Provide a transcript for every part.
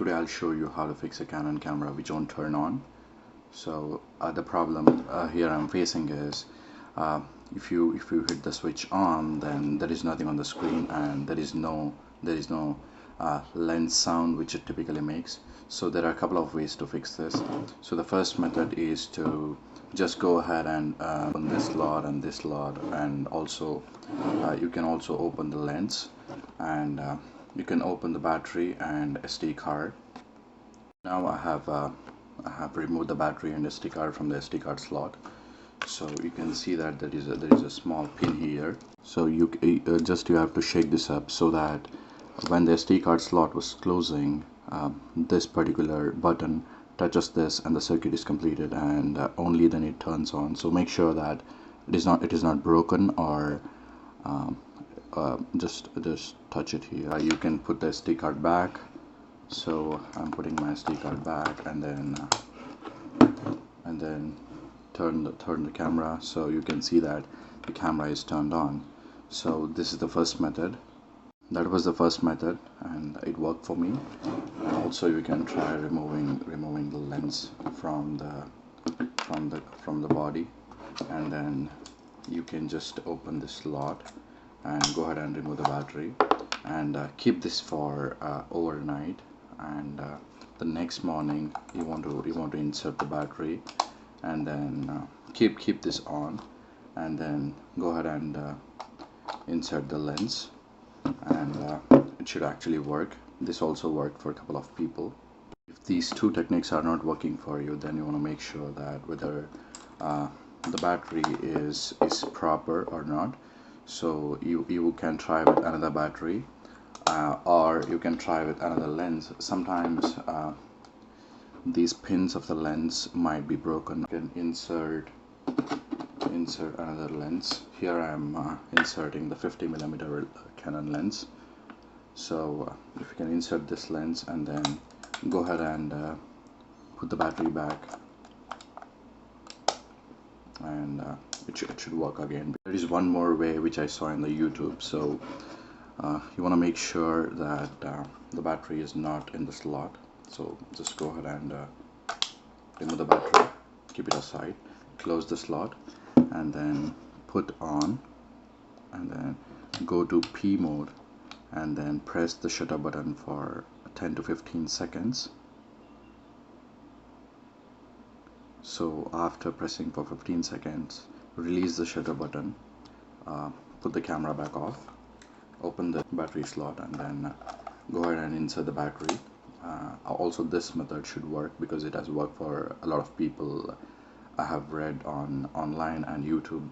Today I'll show you how to fix a Canon camera which won't turn on. So the problem here I'm facing is if you hit the switch on, then there is nothing on the screen and there is no lens sound which it typically makes. So there are a couple of ways to fix this. So the first method is to just go ahead and open this slot and this slot, and also you can also open the lens, and you can open the battery and SD card. Now I have removed the battery and SD card from the SD card slot. So you can see that there is a small pin here. So you have to shake this up so that when the SD card slot was closing, this particular button touches this and the circuit is completed, and only then it turns on. So make sure that it is not broken, or just touch it here. You can put the SD card back. So I'm putting my SD card back, and then turn the camera, so you can see that the camera is turned on. So this is the first method. That was the first method and it worked for me. And also you can try removing the lens from the body, and then you can just open this slot and go ahead and remove the battery, and keep this for overnight. And the next morning you want to insert the battery, and then keep this on, and then go ahead and insert the lens, and it should actually work. This also worked for a couple of people. If these two techniques are not working for you, then you want to make sure that whether the battery is proper or not. So you can try with another battery, or you can try with another lens. Sometimes these pins of the lens might be broken. You can insert another lens. Here I am inserting the 50mm Canon lens. So if you can insert this lens and then go ahead and put the battery back, and it should work again. There is one more way which I saw in the YouTube. So you want to make sure that the battery is not in the slot. So just go ahead and remove the battery, keep it aside, close the slot, and then put on, and then go to P mode, and then press the shutter button for 10 to 15 seconds. So after pressing for 15 seconds, release the shutter button, put the camera back off, open the battery slot, and then go ahead and insert the battery. Also this method should work because it has worked for a lot of people. I have read online and YouTube.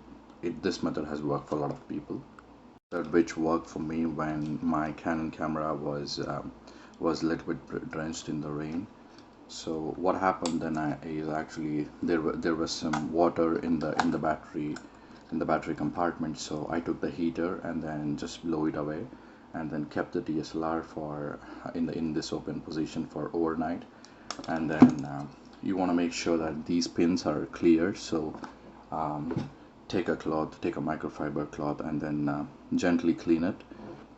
This method has worked for a lot of people. Which worked for me when my Canon camera was a little bit drenched in the rain. So what happened then is actually there was some water in the battery compartment. So I took the heater and then just blew it away, and then kept the DSLR for in this open position for overnight. And then you want to make sure that these pins are clear. So take a microfiber cloth, and then gently clean it.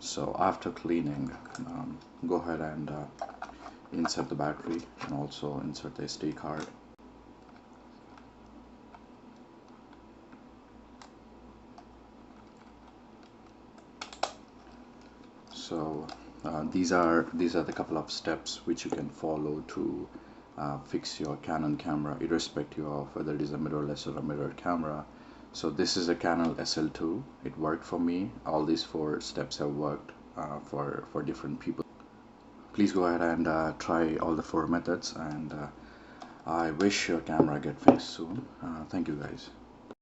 So after cleaning, go ahead and insert the battery, and also insert the SD card. So these are the couple of steps which you can follow to fix your Canon camera, irrespective of whether it is a mirrorless or a mirrored camera. So this is a Canon SL2. It worked for me. All these 4 steps have worked for different people. Please go ahead and try all the 4 methods, and I wish your camera get fixed soon. Thank you guys.